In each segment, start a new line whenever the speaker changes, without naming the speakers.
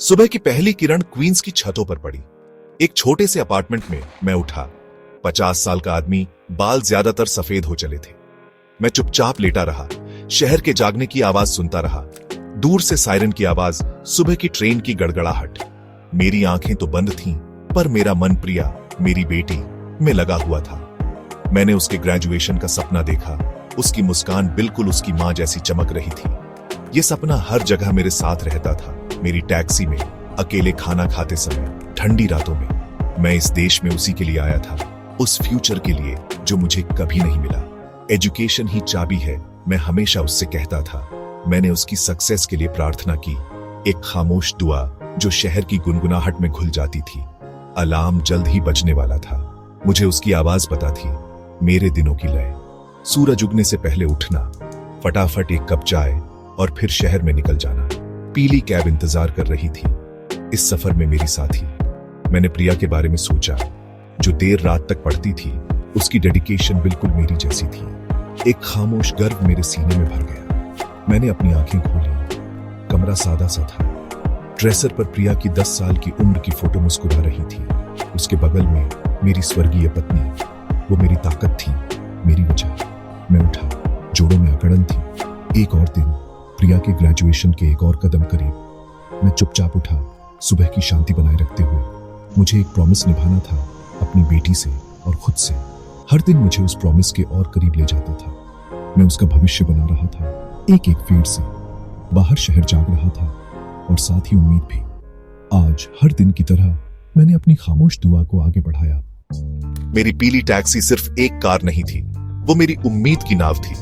सुबह की पहली किरण क्वींस की छतों पर पड़ी। एक छोटे से अपार्टमेंट में मैं उठा। 50 साल का आदमी, बाल ज्यादातर सफेद हो चले थे। मैं चुपचाप लेटा रहा, शहर के जागने की आवाज सुनता रहा। दूर से सायरन की आवाज, सुबह की ट्रेन की गड़गड़ाहट। मेरी आंखें तो बंद थीं, पर मेरा मन प्रिया, मेरी बेटी, में लगा हुआ था। मैंने उसके ग्रेजुएशन का सपना देखा। उसकी मुस्कान बिल्कुल उसकी मां जैसी चमक रही थी। यह सपना हर जगह मेरे साथ रहता था। मेरी टैक्सी में, अकेले खाना खाते समय, ठंडी रातों में। मैं इस देश में उसी के लिए आया था, उस फ्यूचर के लिए जो मुझे कभी नहीं मिला। एजुकेशन ही चाबी है, मैं हमेशा उससे कहता था। मैंने उसकी सक्सेस के लिए प्रार्थना की, एक खामोश दुआ जो शहर की गुनगुनाहट में घुल जाती थी। अलार्म जल्द ही बजने वाला था। मुझे उसकी आवाज पता थी, मेरे दिनों की लय। सूरज उगने से पहले उठना, फटाफट एक कप चाय और फिर शहर में निकल जाना। पीली कैब इंतजार कर रही थी। इस सफर में मेरी साथी। मैंने प्रिया के बारे में सोचा, जो देर रात तक पढ़ती थी। उसकी डेडिकेशन बिल्कुल मेरी जैसी थी। एक खामोश गर्व मेरे सीने में भर गया। मैंने अपनी आंखें खोली। कमरा सादा सा था। ड्रेसर पर प्रिया की 10 साल की उम्र की फोटो मुस्कुरा रही थी। उसके बगल में मेरी स्वर्गीय पत्नी। वो मेरी ताकत थी, मेरी वजह। मैं उठा, जोड़ों में अकड़न थी। एक और दिन, प्रिया के ग्रेजुएशन के एक और कदम करीब। मैं चुपचाप उठा, सुबह की शांति बनाए रखते हुए। मुझे एक प्रॉमिस निभाना था, अपनी बेटी से और खुद से। हर दिन मुझे उस प्रॉमिस के और करीब ले जाता था। मैं उसका भविष्य बना रहा था, एक एक फेर से। बाहर शहर जाग रहा था और साथ ही उम्मीद भी। आज हर दिन की तरह मैंने अपनी खामोश दुआ को आगे बढ़ाया। मेरी पीली टैक्सी सिर्फ एक कार नहीं थी, वो मेरी उम्मीद की नाव थी।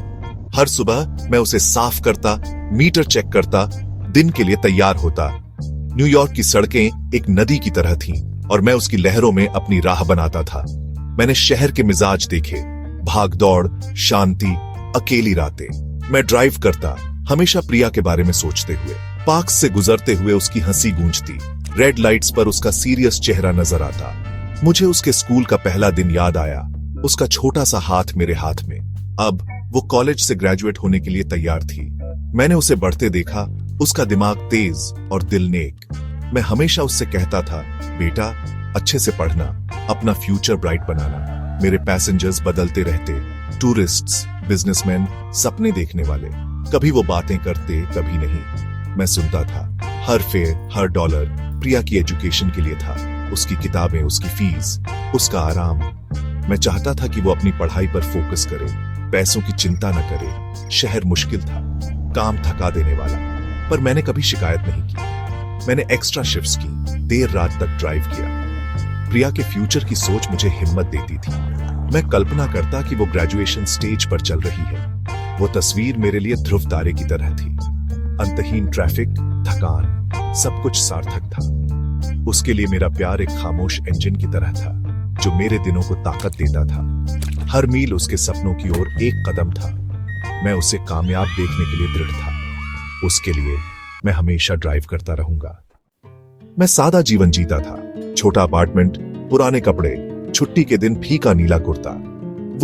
हर सुबह मैं उसे साफ करता, मीटर चेक करता, दिन के लिए तैयार होता। न्यूयॉर्क की सड़कें एक नदी की तरह थीं और मैं उसकी लहरों में अपनी राह बनाता था। मैंने शहर के मिजाज देखे, भाग दौड़, शांति, अकेली रातें। मैं ड्राइव करता, हमेशा प्रिया के बारे में सोचते हुए। पार्क से गुजरते हुए उसकी हंसी गूंजती। रेड लाइट्स पर उसका सीरियस चेहरा नजर आता। मुझे उसके स्कूल का पहला दिन याद आया, उसका छोटा सा हाथ मेरे हाथ में। अब वो कॉलेज से ग्रेजुएट होने के लिए तैयार थी। मैंने उसे बढ़ते देखा, उसका दिमाग तेज और दिल नेक। मैं हमेशा उससे कहता था, बेटा, अच्छे से पढ़ना, अपना फ्यूचर ब्राइट बनाना। मेरे पैसेंजर्स बदलते रहते, टूरिस्ट्स, बिजनेसमैन, सपने देखने वाले। कभी वो बातें करते, कभी नहीं। मैं सुनता था। हर फेयर, हर डॉलर प्रिया की एजुकेशन के लिए था। उसकी किताबें, उसकी फीस, उसका आराम। मैं चाहता था कि वो अपनी पढ़ाई पर फोकस करे, पैसों की चिंता न करे। शहर मुश्किल था, काम थका देने वाला, पर मैंने कभी शिकायत नहीं की। मैंने एक्स्ट्रा शिफ्ट्स की, देर रात तक ड्राइव किया। प्रिया के फ्यूचर की सोच मुझे हिम्मत देती थी। मैं कल्पना करता कि वो ग्रेजुएशन स्टेज पर चल रही है। वो तस्वीर मेरे लिए ध्रुव तारे की तरह थी। अंतहीन ट्रैफिक, थकान, सब कुछ सार्थक था। उसके लिए मेरा प्यार एक खामोश इंजन की तरह था, जो मेरे दिनों को ताकत देता था। हर मील उसके सपनों की ओर एक कदम था। मैं उसे कामयाब देखने के लिए दृढ़ था। उसके लिए मैं हमेशा ड्राइव करता रहूंगा। मैं सादा जीवन जीता था। छोटा अपार्टमेंट, पुराने कपड़े, छुट्टी के दिन फीका नीला कुर्ता।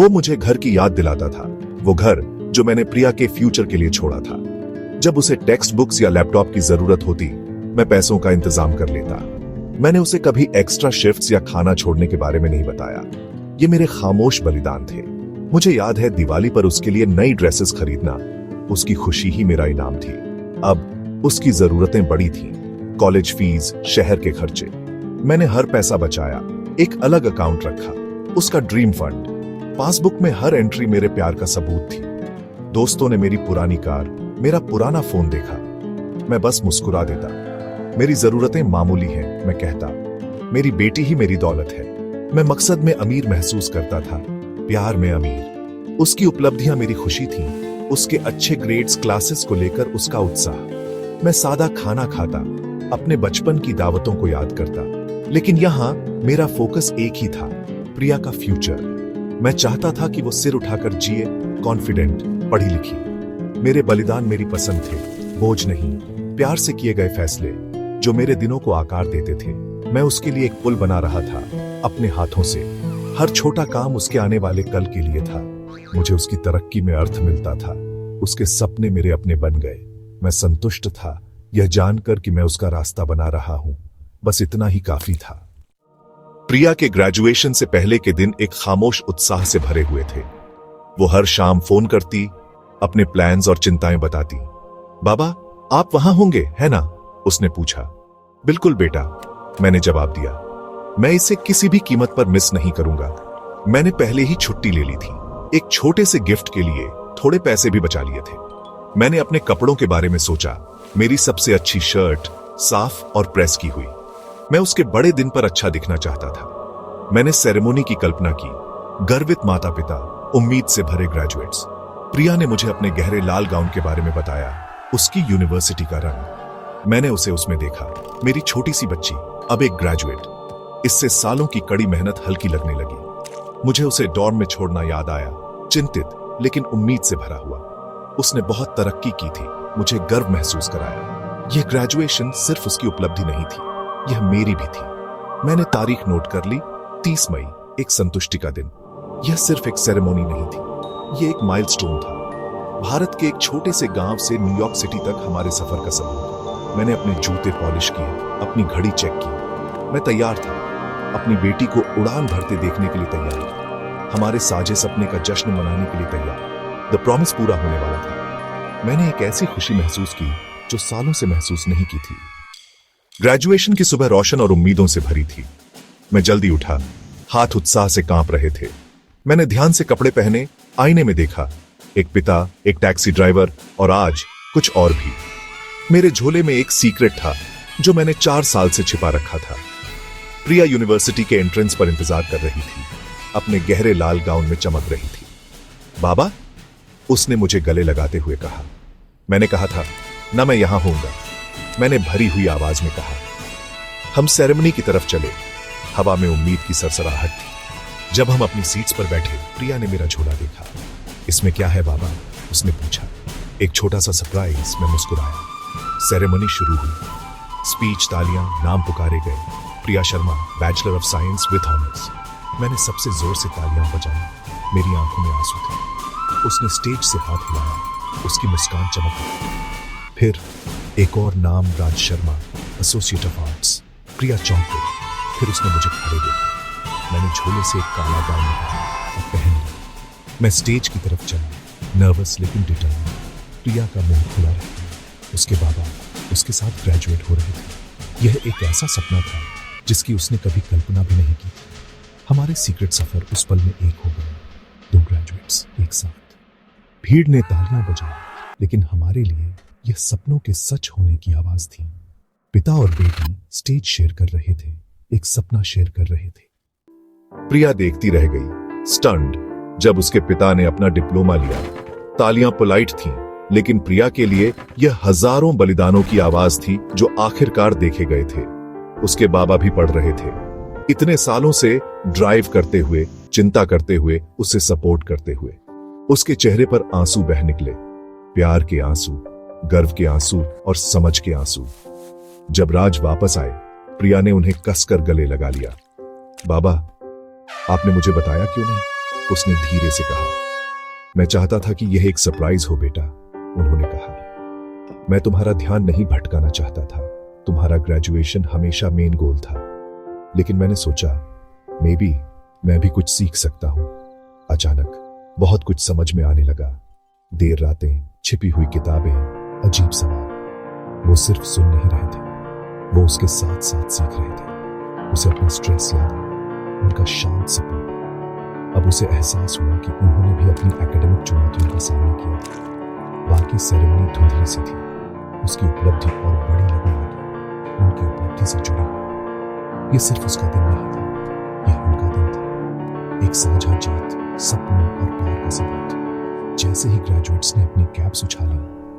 वो मुझे घर की याद दिलाता था। वो घर जो मैंने प्रिया के फ्यूचर के लिए छोड़ा था। जब उसे टेक्स्ट बुक्स या लैपटॉप की जरूरत होती, मैं पैसों का इंतजाम कर लेता। मैंने उसे कभी एक्स्ट्रा शिफ्ट्स या खाना छोड़ने के बारे में नहीं बताया। ये मेरे खामोश बलिदान थे। मुझे याद है, दिवाली पर उसके लिए नई ड्रेसेस खरीदना, उसकी खुशी ही मेरा इनाम थी। अब उसकी जरूरतें बड़ी थीं, कॉलेज फीस, शहर के खर्चे। मैंने हर पैसा बचाया, एक अलग अकाउंट रखा, उसका ड्रीम फंड। पासबुक में हर एंट्री मेरे प्यार का सबूत थी। दोस्तों ने मेरी पुरानी कार, मेरा पुराना फोन देखा। मैं बस मुस्कुरा देता। मेरी जरूरतें मामूली हैं, मैं कहता। मेरी बेटी ही मेरी दौलत है। मैं मकसद में अमीर महसूस करता था, प्यार में अमीर। उसकी उपलब्धियां मेरी खुशी थीं, उसके अच्छे ग्रेड्स, क्लासेस को लेकर उसका उत्साह। मैं सादा खाना खाता, अपने बचपन की दावतों को याद करता। लेकिन यहां मेरा फोकस एक ही था, प्रिया का फ्यूचर। मैं चाहता था कि वो सिर उठाकर जिए, कॉन्फिडेंट, पढ़ी लिखी। मेरे बलिदान मेरी पसंद थे, बोझ नहीं, प्यार से किए गए फैसले जो मेरे दिनों को आकार देते थे। मैं उसके लिए एक पुल बना रहा था, अपने हाथों से। हर छोटा काम उसके आने वाले कल के लिए था। मुझे उसकी तरक्की में अर्थ मिलता था। उसके सपने मेरे अपने बन गए। मैं संतुष्ट था, यह जानकर कि मैं उसका रास्ता बना रहा हूं, बस इतना ही काफी था। प्रिया के ग्रेजुएशन से पहले के दिन एक खामोश उत्साह से भरे हुए थे। वो हर शाम फोन करती, अपने प्लान्स और चिंताएं बताती। बाबा, आप वहां होंगे है ना? उसने पूछा। बिल्कुल बेटा, मैंने जवाब दिया। मैं इसे किसी भी कीमत पर मिस नहीं करूंगा। मैंने पहले ही छुट्टी ले ली थी। एक छोटे से गिफ्ट के लिए थोड़े पैसे भी बचा लिए थे। मैंने अपने कपड़ों के बारे में सोचा। मेरी सबसे अच्छी शर्ट साफ और प्रेस की हुई। मैं उसके बड़े दिन पर अच्छा दिखना चाहता था। मैंने सेरेमोनी की कल्पना की। गर्वित माता पिता, उम्मीद से भरे ग्रेजुएट्स। प्रिया ने मुझे अपने गहरे लाल गाउन के बारे में बताया, उसकी यूनिवर्सिटी का रंग। मैंने उसे उसमें देखा। मेरी छोटी सी बच्ची, अब एक ग्रेजुएट। इससे सालों की कड़ी मेहनत हल्की लगने लगी। मुझे उसे डॉर्म में छोड़ना याद आया, चिंतित लेकिन उम्मीद से भरा हुआ। उसने बहुत तरक्की की थी, मुझे गर्व महसूस कराया। यह ग्रेजुएशन सिर्फ उसकी उपलब्धि नहीं थी, यह मेरी भी थी। मैंने तारीख नोट कर ली, 30 मई, एक संतुष्टि का दिन। यह सिर्फ एक सेरेमोनी नहीं थी, यह एक माइलस्टोन था। भारत के एक छोटे से गांव से न्यूयॉर्क सिटी तक हमारे सफर का सबूत। मैंने अपने जूते पॉलिश किए, अपनी घड़ी चेक की। मैं तैयार था, अपनी बेटी को उड़ान भरते देखने के लिए तैयार, हमारे साझे सपने का जश्न मनाने के लिए तैयार। द प्रॉमिस पूरा होने वाला था। मैंने एक ऐसी खुशी महसूस की जो सालों से महसूस नहीं की थी। ग्रेजुएशन की सुबह रोशन और उम्मीदों से भरी थी। मैं जल्दी उठा, हाथ उत्साह से कांप रहे थे। मैंने ध्यान से कपड़े पहने, आईने में देखा, एक पिता, एक टैक्सी ड्राइवर और आज कुछ और भी। मेरे झोले में एक सीक्रेट था जो मैंने 4 साल से छिपा रखा था। प्रिया यूनिवर्सिटी के एंट्रेंस पर इंतजार कर रही थी, अपने गहरे लाल गाउन में चमक रही थी। बाबा, उसने मुझे गले लगाते हुए कहा। मैंने कहा था ना, मैं यहां होऊंगा, मैंने भरी हुई आवाज में कहा। हम सेरेमनी की तरफ चले। हवा में उम्मीद की सरसराहट थी। जब हम अपनी सीट्स पर बैठे, प्रिया ने मेरा झोला देखा। इसमें क्या है बाबा? उसने पूछा। एक छोटा सा सरप्राइज, मैं मुस्कुराया। सेरेमनी शुरू हुई। स्पीच, तालियां, नाम पुकारे गए। Priya Sharma, bachelor of science with honours. मैंने सबसे जोर से तालियां बजाई। मेरी आंखों में आंसू थे। उसने स्टेज से हाथ हिलाया, उसकी मुस्कान चमक गई। फिर एक और नाम, Raj Sharma, associate of arts. प्रिया चौंक गई। फिर उसने मुझे खड़े देखा। मैंने झोले से एक काला गाउन निकाला और पहन लिया। मैं स्टेज की तरफ चला, नर्वस लेकिन डिटर्मिन्ड। प्रिया का मुंह खुला रहा। उसके बाबा उसके साथ ग्रेजुएट हो रहे थे। यह एक ऐसा सपना था जिसकी उसने कभी कल्पना भी नहीं की थी। हमारे सीक्रेट सफर उस पल में एक हो गए, 2 ग्रेजुएट्स एक साथ। भीड़ ने तालियां बजाई, लेकिन हमारे लिए यह सपनों के सच होने की आवाज थी। पिता और बेटी स्टेज शेयर कर रहे थे, एक सपना शेयर कर रहे थे। प्रिया देखती रह गई, स्टन्ड, जब उसके पिता ने अपना डिप्लोमा लिया। तालियां पोलाइट थीं, लेकिन प्रिया के लिए यह हजारों बलिदानों की आवाज थी जो आखिरकार देखे गए थे। उसके बाबा भी पढ़ रहे थे, इतने सालों से ड्राइव करते हुए, चिंता करते हुए, उसे सपोर्ट करते हुए। उसके चेहरे पर आंसू बह निकले, प्यार के आंसू, गर्व के आंसू और समझ के आंसू। जब राज वापस आए, प्रिया ने उन्हें कसकर गले लगा लिया। बाबा, आपने मुझे बताया क्यों नहीं? उसने धीरे से कहा। मैं चाहता था कि यह एक सरप्राइज हो बेटा, उन्होंने कहा। मैं तुम्हारा ध्यान नहीं भटकाना चाहता था। तुम्हारा ग्रेजुएशन हमेशा मेन गोल था। लेकिन मैंने सोचा, मे बी मैं भी कुछ सीख सकता हूं। अचानक बहुत कुछ समझ में आने लगा। देर रातें, छिपी हुई किताबें, अजीब सवाल। वो सिर्फ सुन नहीं रहे थे, वो उसके साथ साथ सीख रहे थे। उसे अपना स्ट्रेस याद आया, उनका शांत सपना। अब उसे एहसास हुआ कि उन्होंने भी अपनी एकेडमिक चुनौतियों का सामना किया था। बाकी सेरेमनी धुंधली सी थी, उसकी उपलब्धि और बड़ी लगने लगी, उनकी उपलब्धि से जुड़ी। यह सिर्फ उसका दिन नहीं था, यह उनका दिन था। एक साझा जीत, सपनों और प्यार का सबूत। जैसे ही ग्रेजुएट्स ने अपनी कैप्स उछाली,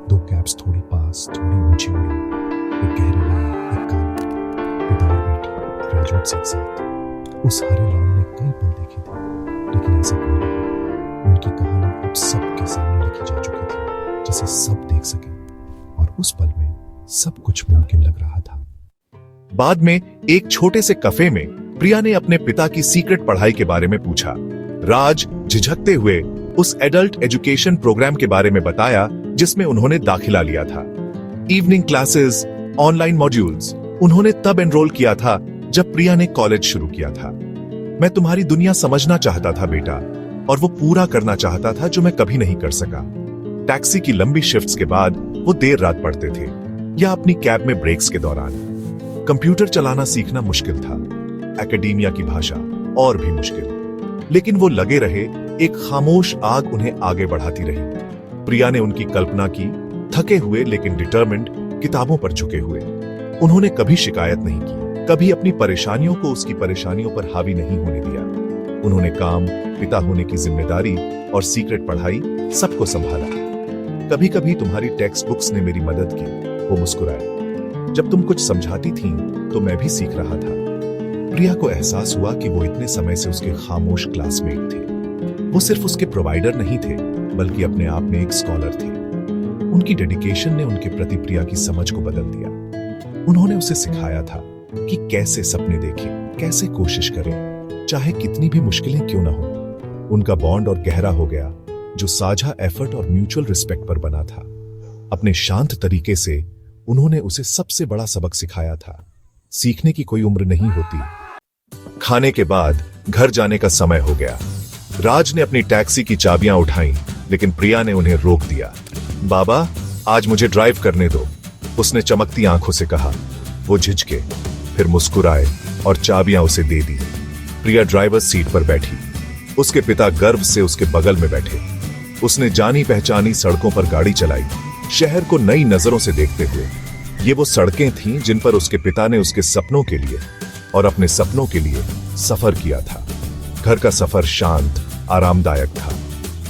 2 कैप्स थोड़ी पास, थोड़ी ऊंची उड़ी। एक गहरी लाइन, एक काली। पिता और बेटी ग्रेजुएट्स एक साथ। उस हरे लॉन ने कई पल देखे थे, लेकिन ऐसा कोई नहीं। उनकी कहानी अब सबके सामने लिखी जा चुकी थी, जिसे सब देख सके। और उस पल में सब कुछ मुमकिन लग रहा था। बाद में एक छोटे से कैफे में प्रिया ने अपने पिता की सीक्रेट पढ़ाई के बारे में पूछा। राज झिझकते हुए उस एडल्ट एजुकेशन प्रोग्राम के बारे में बताया जिसमें उन्होंने दाखिला लिया था। इवनिंग क्लासेस, ऑनलाइन मॉड्यूल्स, उन्होंने तब एनरोल किया था जब प्रिया ने कॉलेज शुरू किया था। मैं तुम्हारी दुनिया समझना चाहता था बेटा, और वो पूरा करना चाहता था जो मैं कभी नहीं कर सका। टैक्सी की लंबी शिफ्ट्स के बाद वो देर रात पढ़ते थे, या अपनी कैब में ब्रेक्स के दौरान। कंप्यूटर चलाना सीखना मुश्किल था, एकेडेमिया की भाषा और भी मुश्किल, लेकिन वो लगे रहे। एक खामोश आग उन्हें आगे बढ़ाती रही। प्रिया ने उनकी कल्पना की, थके हुए लेकिन डिटर्मिन्ड, किताबों पर झुके हुए। उन्होंने कभी शिकायत नहीं की, कभी अपनी परेशानियों को उसकी परेशानियों पर हावी नहीं होने दिया। उन्होंने काम, पिता होने की जिम्मेदारी और सीक्रेट पढ़ाई सबको संभाला। कभी कभी तुम्हारी टेक्स्ट बुक्स ने मेरी मदद की, वो मुस्कुराए। जब तुम कुछ समझाती थीं तो मैं भी सीख रहा था। प्रिया को एहसास हुआ कि वो इतने समय से उसके खामोश क्लासमेट थे। वो सिर्फ उसके प्रोवाइडर नहीं थे, बल्कि अपने आप में एक स्कॉलर थे। उनकी डेडिकेशन ने उनके प्रति प्रिया की समझ को बदल दिया। उन्होंने उसे सिखाया था कि कैसे सपने देखें, कैसे कोशिश करें, चाहे कितनी भी मुश्किलें क्यों ना हो। उनका बॉन्ड और गहरा हो गया, जो साझा एफर्ट और म्यूचुअल रिस्पेक्ट पर बना था। अपने शांत तरीके से उन्होंने उसे सबसे बड़ा सबक सिखाया था, सीखने की कोई उम्र नहीं होती। खाने के बाद घर जाने का समय हो गया। राज ने अपनी टैक्सी की चाबियां उठाई, लेकिन प्रिया ने उन्हें रोक दिया। बाबा, आज मुझे ड्राइव करने दो, उसने चमकती आंखों से कहा। वो झिझके, फिर मुस्कुराए और चाबियां उसे दे दी। प्रिया ड्राइवर सीट पर बैठी। उसके पिता गर्व से उसके बगल में बैठे। उसने जानी पहचानी सड़कों पर गाड़ी चलाई, शहर को नई नजरों से देखते हुए। ये वो सड़कें थीं जिन पर उसके पिता ने उसके सपनों के लिए और अपने सपनों के लिए सफर किया था। घर का सफर शांत, आरामदायक था।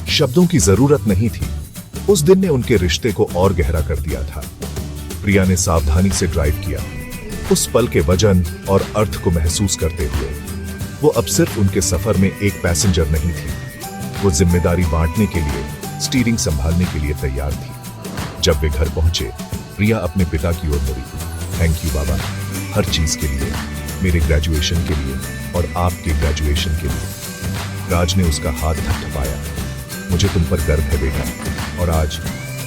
शब्दों की जरूरत नहीं थी। उस दिन ने उनके रिश्ते को और गहरा कर दिया था। प्रिया ने सावधानी से ड्राइव किया, उस पल के वजन और अर्थ को महसूस करते हुए। वो अब सिर्फ उनके सफर में एक पैसेंजर नहीं थी, वो जिम्मेदारी बांटने के लिए, स्टीयरिंग संभालने के लिए तैयार थी। जब वे घर पहुंचे, प्रिया अपने पिता की ओर मुड़ी। थैंक यू बाबा, हर चीज के लिए, मेरे ग्रेजुएशन के लिए और आपके ग्रेजुएशन के लिए। राज ने उसका हाथ थपथपाया। मुझे तुम पर गर्व है बेटा, और आज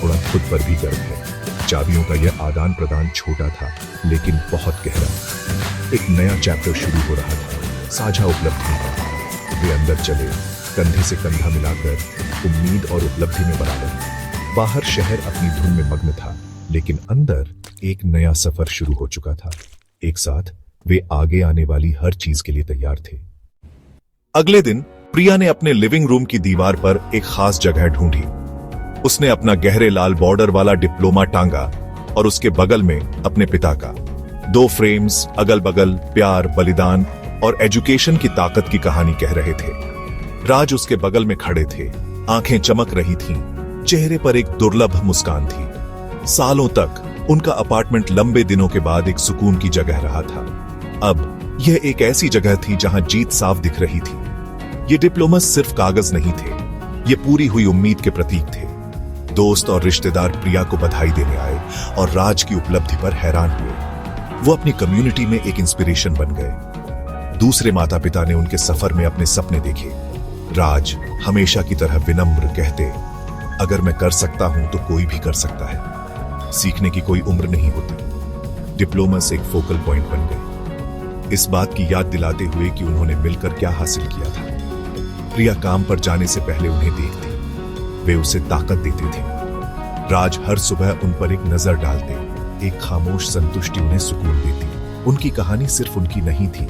थोड़ा खुद पर भी गर्व है। चाबियों का यह आदान प्रदान छोटा था, लेकिन बहुत गहरा। एक नया चैप्टर शुरू हो रहा था, साझा उपलब्धि का। वे अंदर चले, कंधे से कंधा मिलाकर, उम्मीद और उपलब्धि में बराबर। बाहर शहर अपनी धुन में मग्न था, लेकिन अंदर एक नया सफर शुरू हो चुका था। एक साथ वे आगे आने वाली हर चीज के लिए तैयार थे। अगले दिन प्रिया ने अपने लिविंग रूम की दीवार पर एक खास जगह ढूंढी। उसने अपना गहरे लाल बॉर्डर वाला डिप्लोमा टांगा और उसके बगल में अपने पिता का। 2 फ्रेम्स अगल बगल प्यार, बलिदान और एजुकेशन की ताकत की कहानी कह रहे थे। राज उसके बगल में खड़े थे, आंखें चमक रही थीं, चेहरे पर एक दुर्लभ मुस्कान थी। सालों तक उनका अपार्टमेंट लंबे दिनों के बाद एक सुकून की जगह रहा था। अब यह एक ऐसी जगह थी जहां जीत साफ दिख रही थी। ये डिप्लोमा सिर्फ कागज नहीं थे, ये पूरी हुई उम्मीद के प्रतीक थे। दोस्त और रिश्तेदार प्रिया को बधाई देने आए और राज की उपलब्धि पर हैरान हुए। वो अपनी कम्युनिटी में एक इंस्पिरेशन बन गए। दूसरे माता पिता ने उनके सफर में अपने सपने देखे। राज हमेशा की तरह विनम्र कहते, अगर मैं कर सकता हूं तो कोई भी कर सकता है। सीखने की कोई उम्र नहीं होती। डिप्लोमा एक फोकल पॉइंट बन गए, इस बात की याद दिलाते हुए कि उन्होंने मिलकर क्या हासिल किया था। प्रिया काम पर जाने से पहले उन्हें देखती, वे उसे ताकत देते थे। राज हर सुबह उन पर एक नजर डालते, एक खामोश संतुष्टि उन्हें सुकून देती। उनकी कहानी सिर्फ उनकी नहीं थी,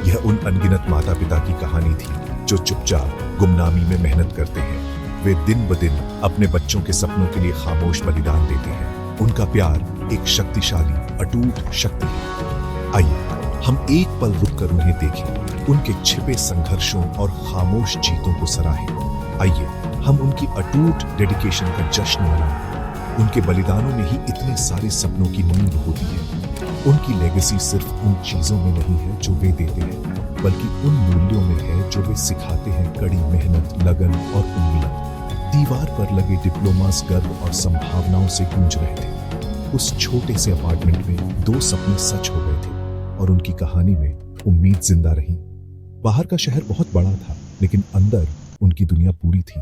यह उन अनगिनत माता पिता की कहानी थी जो चुपचाप गुमनामी में मेहनत करते हैं। वे दिन ब दिन अपने बच्चों के सपनों के लिए खामोश बलिदान देते हैं। उनका प्यार एक शक्तिशाली, अटूट शक्ति है। आइए हम एक पल रुककर उन्हें देखें, उनके छिपे संघर्षों और खामोश जीतों को सराहें। आइए हम उनकी अटूट डेडिकेशन का जश्न मनाएं। उनके बलिदानों में ही इतने सारे सपनों की नींव होती है। उनकी लेगेसी सिर्फ उन चीजों में नहीं है जो वे देते हैं, बल्कि उन मूल्यों में है जो वे सिखाते हैं। कड़ी मेहनत, लगन और उम्मीद। दीवार पर लगे डिप्लोमास गर्व और संभावनाओं से गूंज रहे थे। उस छोटे से अपार्टमेंट में 2 सपने सच हो गए थे और उनकी कहानी में उम्मीद जिंदा रही। बाहर का शहर बहुत बड़ा था, लेकिन अंदर उनकी दुनिया पूरी थी।